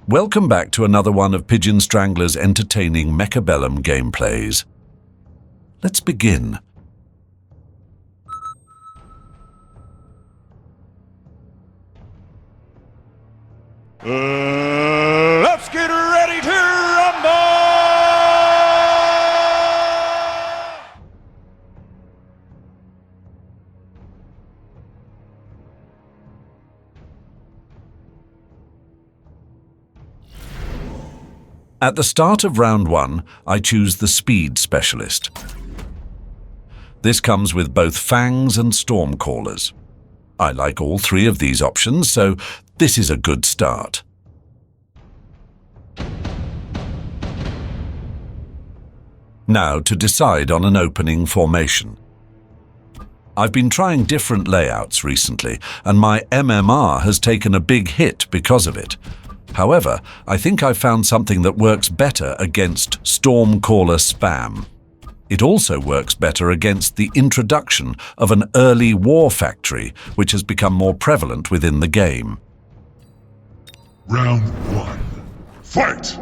Welcome back to another one of PigeonStrangler's entertaining Mechabellum gameplays. Let's begin. Let's get ready to rumble! At the start of round 1, I choose the Speed Specialist. This comes with both Fangs and Stormcallers. I like all three of these options, so this is a good start. Now to decide on an opening formation. I've been trying different layouts recently, and my MMR has taken a big hit because of it. However, I think I've found something that works better against Stormcaller spam. It also works better against the introduction of an early war factory, which has become more prevalent within the game. Round 1. Fight!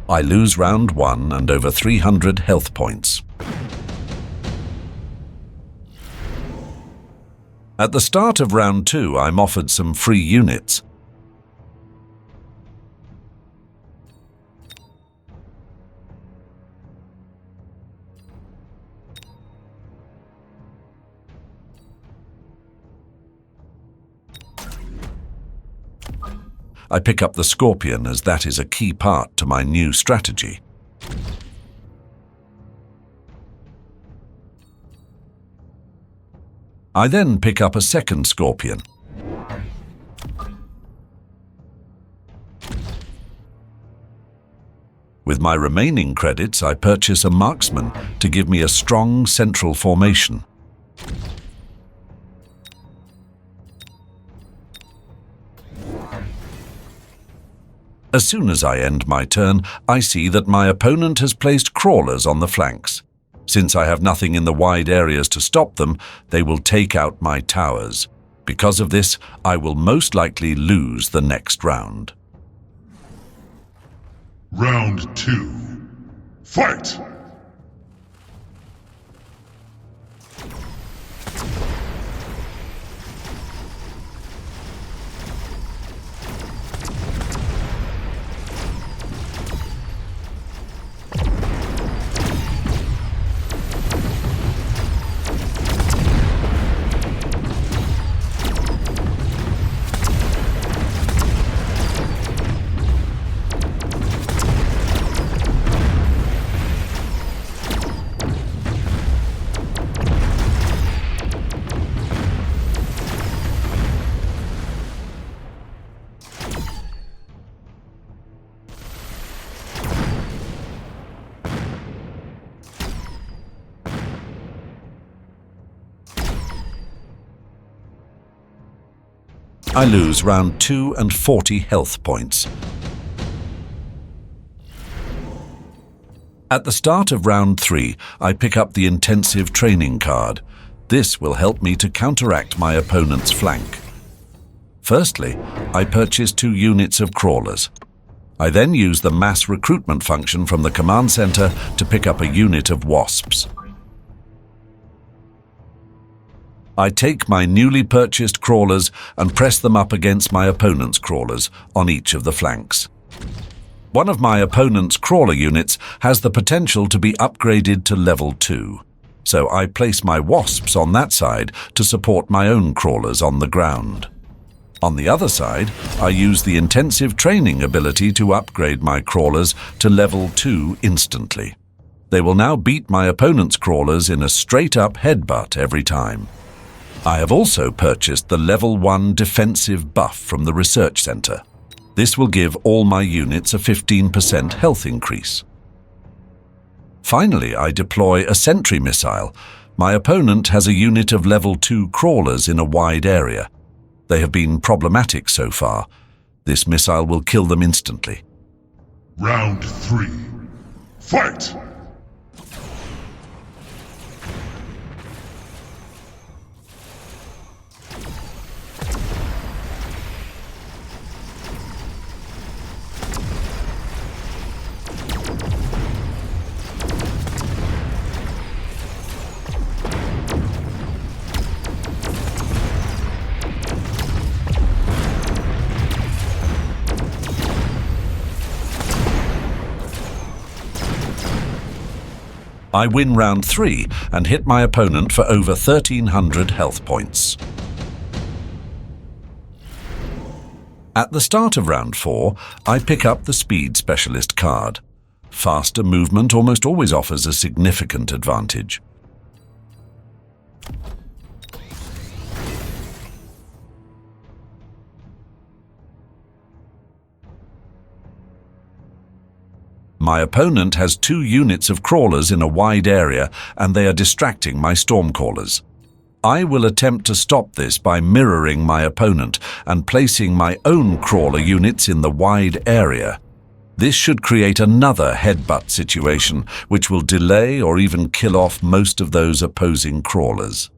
I lose round 1 and over 300 health points. At the start of round 2, I'm offered some free units. I pick up the Scorpion as that is a key part to my new strategy. I then pick up a second Scorpion. With my remaining credits, I purchase a Marksman to give me a strong central formation. As soon as I end my turn, I see that my opponent has placed crawlers on the flanks. Since I have nothing in the wide areas to stop them, they will take out my towers. Because of this, I will most likely lose the next round. Round 2. Fight! I lose round 2 and 40 health points. At the start of round 3, I pick up the Intensive Training card. This will help me to counteract my opponent's flank. Firstly, I purchase 2 units of crawlers. I then use the mass recruitment function from the command center to pick up a unit of wasps. I take my newly purchased crawlers and press them up against my opponent's crawlers on each of the flanks. One of my opponent's crawler units has the potential to be upgraded to level 2, so I place my wasps on that side to support my own crawlers on the ground. On the other side, I use the intensive training ability to upgrade my crawlers to level 2 instantly. They will now beat my opponent's crawlers in a straight-up headbutt every time. I have also purchased the Level 1 defensive buff from the Research Center. This will give all my units a 15% health increase. Finally, I deploy a sentry missile. My opponent has a unit of Level 2 crawlers in a wide area. They have been problematic so far. This missile will kill them instantly. Round 3. Fight! I win round 3 and hit my opponent for over 1,300 health points. At the start of round 4, I pick up the Speed Specialist card. Faster movement almost always offers a significant advantage. My opponent has 2 units of crawlers in a wide area, and they are distracting my stormcallers. I will attempt to stop this by mirroring my opponent and placing my own crawler units in the wide area. This should create another headbutt situation, which will delay or even kill off most of those opposing crawlers.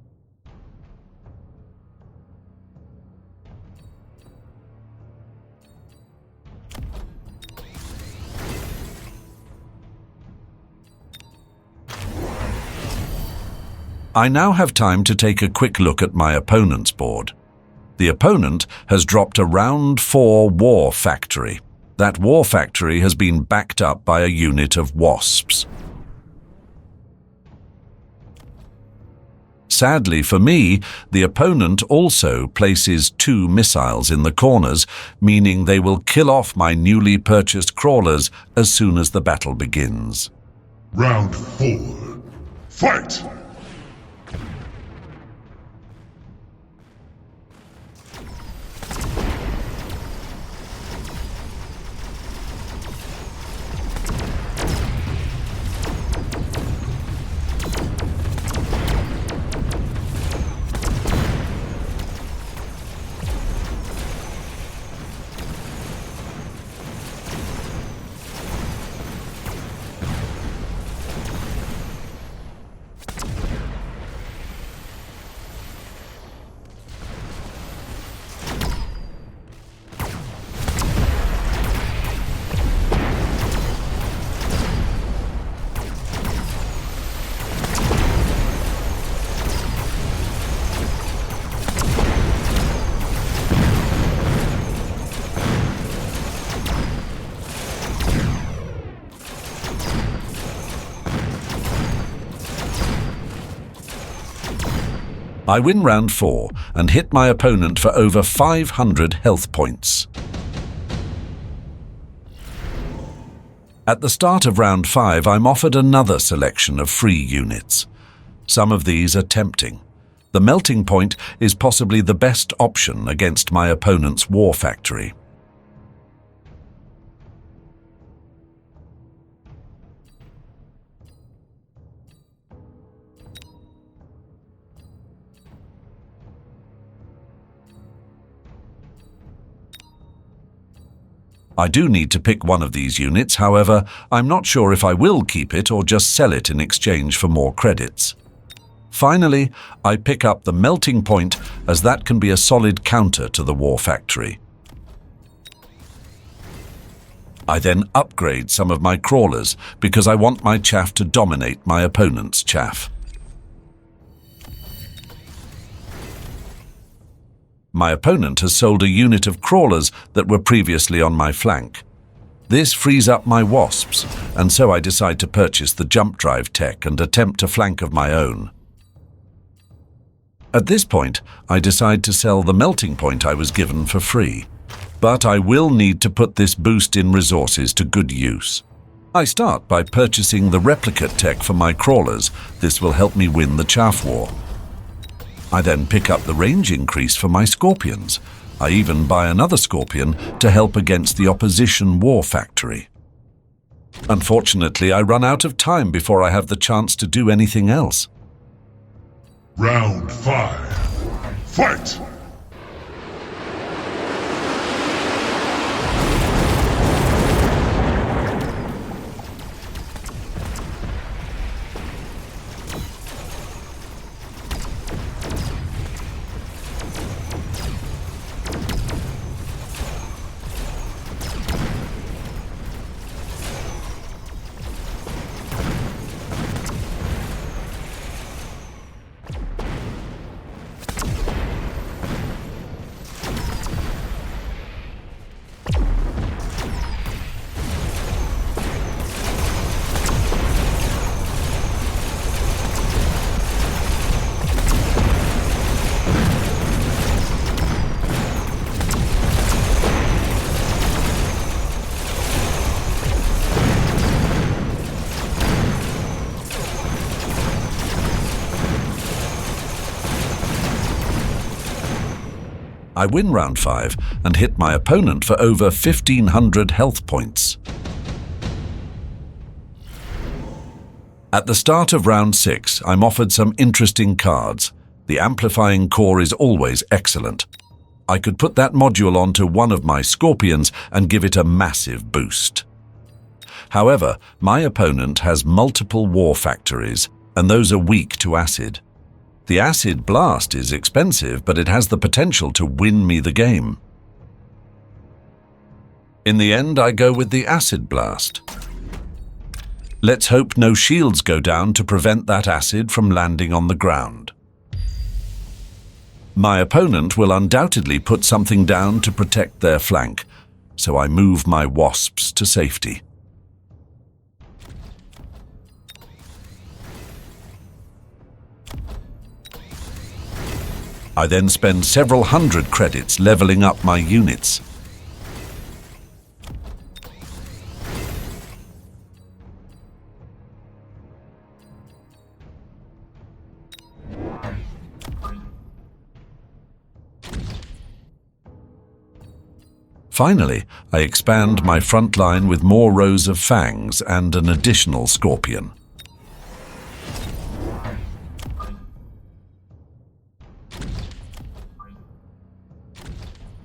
I now have time to take a quick look at my opponent's board. The opponent has dropped a round 4 war factory. That war factory has been backed up by a unit of wasps. Sadly for me, the opponent also places 2 missiles in the corners, meaning they will kill off my newly purchased crawlers as soon as the battle begins. Round 4. Fight! I win round 4 and hit my opponent for over 500 health points. At the start of round 5, I'm offered another selection of free units. Some of these are tempting. The melting point is possibly the best option against my opponent's war factory. I do need to pick one of these units, however, I'm not sure if I will keep it or just sell it in exchange for more credits. Finally, I pick up the melting point, as that can be a solid counter to the war factory. I then upgrade some of my crawlers because I want my chaff to dominate my opponent's chaff. My opponent has sold a unit of crawlers that were previously on my flank. This frees up my wasps, and so I decide to purchase the jump drive tech and attempt a flank of my own. At this point, I decide to sell the melting point I was given for free. But I will need to put this boost in resources to good use. I start by purchasing the replicate tech for my crawlers. This will help me win the chaff war. I then pick up the range increase for my scorpions. I even buy another scorpion to help against the opposition war factory. Unfortunately, I run out of time before I have the chance to do anything else. Round 5. Fight! I win round 5 and hit my opponent for over 1,500 health points. At the start of round 6, I'm offered some interesting cards. The amplifying core is always excellent. I could put that module onto one of my scorpions and give it a massive boost. However, my opponent has multiple war factories, and those are weak to acid. The acid blast is expensive, but it has the potential to win me the game. In the end, I go with the acid blast. Let's hope no shields go down to prevent that acid from landing on the ground. My opponent will undoubtedly put something down to protect their flank, so I move my wasps to safety. I then spend several hundred credits leveling up my units. Finally, I expand my front line with more rows of fangs and an additional scorpion.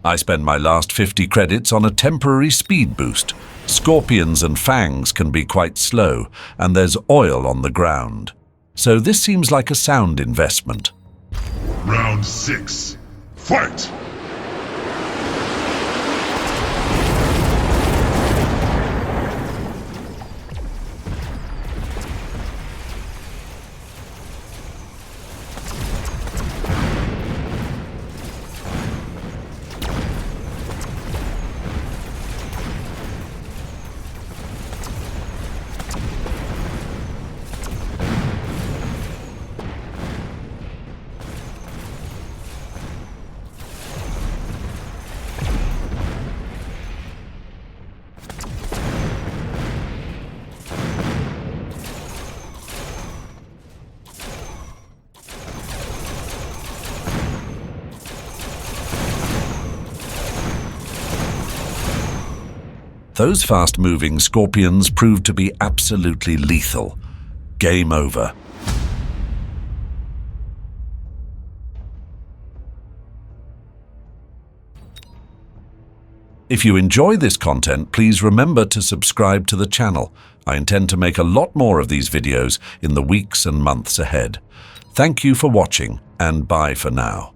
I spend my last 50 credits on a temporary speed boost. Scorpions and fangs can be quite slow, and there's oil on the ground. So this seems like a sound investment. Round 6. Fight! Those fast-moving scorpions proved to be absolutely lethal. Game over. If you enjoy this content, please remember to subscribe to the channel. I intend to make a lot more of these videos in the weeks and months ahead. Thank you for watching, and bye for now.